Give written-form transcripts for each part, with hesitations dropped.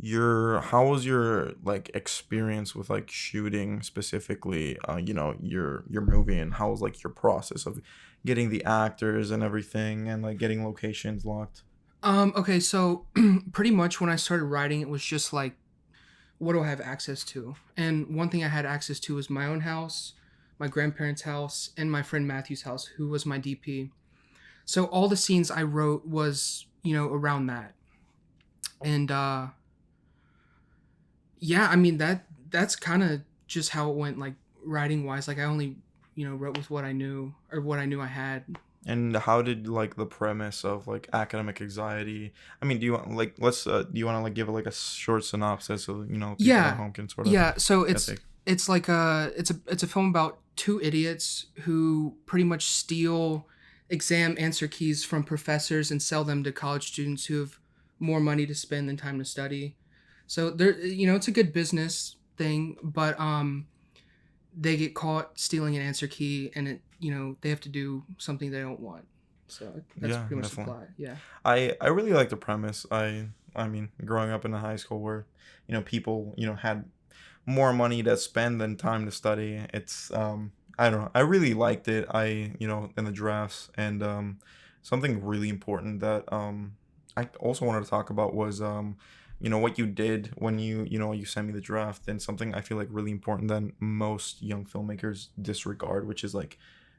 how was your like experience with like shooting specifically your movie, and how was like your process of getting the actors and everything and like getting locations locked? Okay, so pretty much when I started writing, it was just like, what do I have access to? And one thing I had access to was my own house, my grandparents' house, and my friend Matthew's house, who was my DP. So all the scenes I wrote was, around that. And yeah, I mean that's kind of just how it went, like writing wise. Like I only, wrote with what I knew or what I knew I had. And how did like the premise of like academic anxiety? I mean, do you want like do you want to like give it like a short synopsis so people at Yeah, home can sort of yeah. So get a it's take? it's like it's a film about two idiots who pretty much steal exam answer keys from professors and sell them to college students who have more money to spend than time to study. So there, it's a good business thing, but they get caught stealing an answer key, and they have to do something they don't want. So that's Yeah, pretty much the definitely. plot. Yeah. I really like the premise. I mean, growing up in a high school where people had more money to spend than time to study. It's I don't know. I really liked it. I in the drafts, and something really important that I also wanted to talk about was what you did when you sent me the draft, and something I feel like really important that most young filmmakers disregard, which is like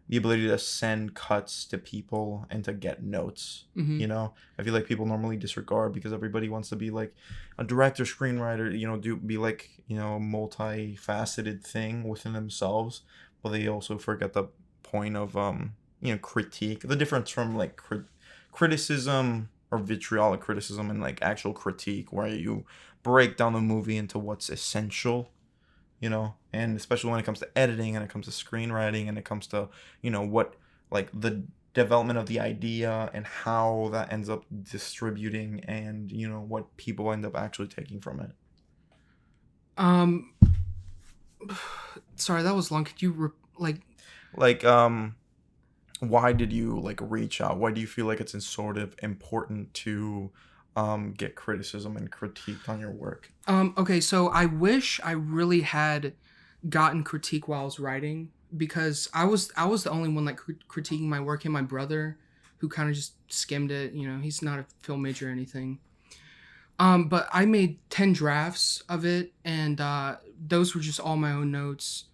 the ability to send cuts to people and to get notes. Hmm. I feel like people normally disregard because everybody wants to be like a director, screenwriter, do be like, a multifaceted thing within themselves, but they also forget the point of critique. The difference from like criticism or vitriolic criticism and like actual critique where you break down the movie into what's essential, and especially when it comes to editing and it comes to screenwriting and it comes to what like the development of the idea and how that ends up distributing, and what people end up actually taking from it. Um. Sorry, that was long. Could you like? Like why did you like reach out? Why do you feel like it's sort of important to get criticism and critiqued on your work? Okay, so I wish I really had gotten critique while I was writing, because I was the only one like critiquing my work, and my brother, who kind of just skimmed it. He's not a film major or anything. But I made 10 drafts of it, and those were just all my own notes.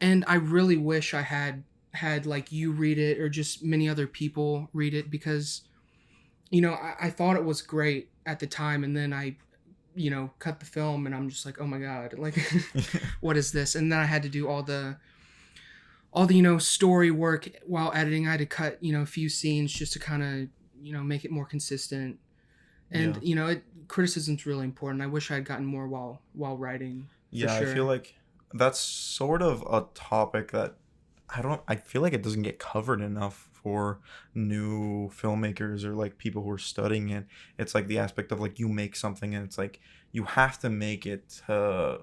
And I really wish I had like you read it, or just many other people read it, because I thought it was great at the time, and then I cut the film, and I'm just like, oh my god, like what is this? And then I had to do all the story work while editing. I had to cut a few scenes just to kind of make it more consistent. And Yeah. criticism's really important. I wish I had gotten more while writing, for Yeah, I feel sure. like that's sort of a topic that I feel like it doesn't get covered enough for new filmmakers or like people who are studying it. It's like the aspect of like you make something and it's like you have to make it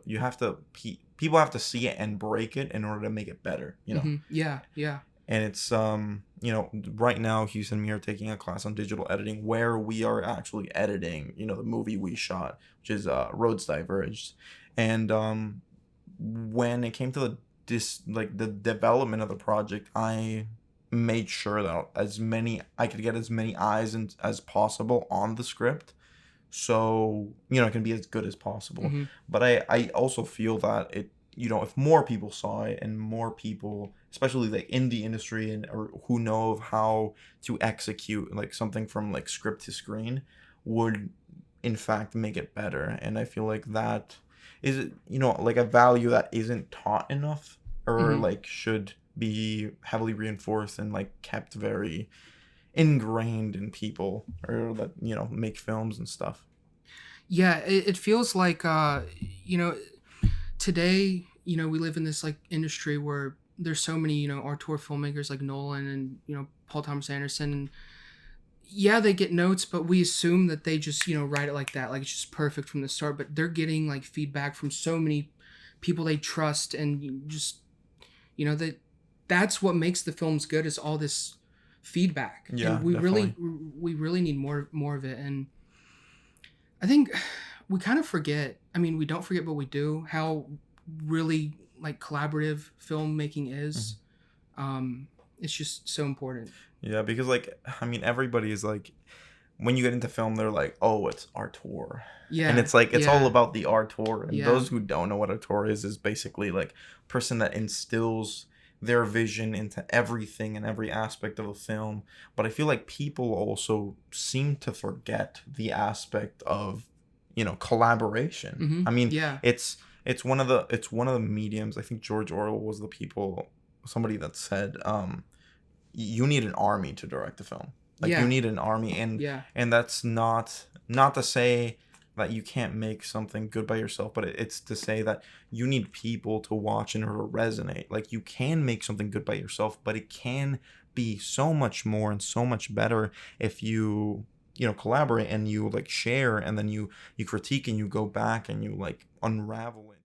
you have to people have to see it and break it in order to make it better. Yeah, yeah. And it's right now Houston and me are taking a class on digital editing where we are actually editing the movie we shot, which is Roads Diverged. And when it came to the development of the project, I made sure that I could get as many eyes as possible on the script, so it can be as good as possible. Hmm. But I also feel that if more people saw it and more people, especially like in the industry and or who know of how to execute like something from like script to screen, would in fact make it better. And I feel like that is like a value that isn't taught enough, or Hmm. like should be heavily reinforced and like kept very ingrained in people or that make films and stuff. Yeah, it feels like you know today, we live in this like industry where there's so many auteur filmmakers like Nolan and Paul Thomas Anderson. And yeah, they get notes, but we assume that they just write it like that, like it's just perfect from the start. But they're getting like feedback from so many people they trust, and just that's what makes the films good, is all this feedback. And Yeah, we really definitely. we really need more of it. And I think we kind of forget. I mean, we don't forget, but we do how really like collaborative filmmaking is. Um, it's just so important. Yeah, because like I mean everybody is like when you get into film they're like, "Oh, it's auteur." And Yeah, it's like it's all yeah, about the auteur. And yeah, those who don't know what auteur is basically like person that instills their vision into everything and every aspect of a film. But I feel like people also seem to forget the aspect of, collaboration. mm-hmm, I mean, yeah, it's one of the mediums. I think George Orwell was somebody that said you need an army to direct a film. Like you yeah, need an army, and yeah, that's not to say that you can't make something good by yourself, but it's to say that you need people to watch and to resonate. Like you can make something good by yourself, but it can be so much more and so much better if you collaborate and you like share, and then you critique and you go back and you like unravel it.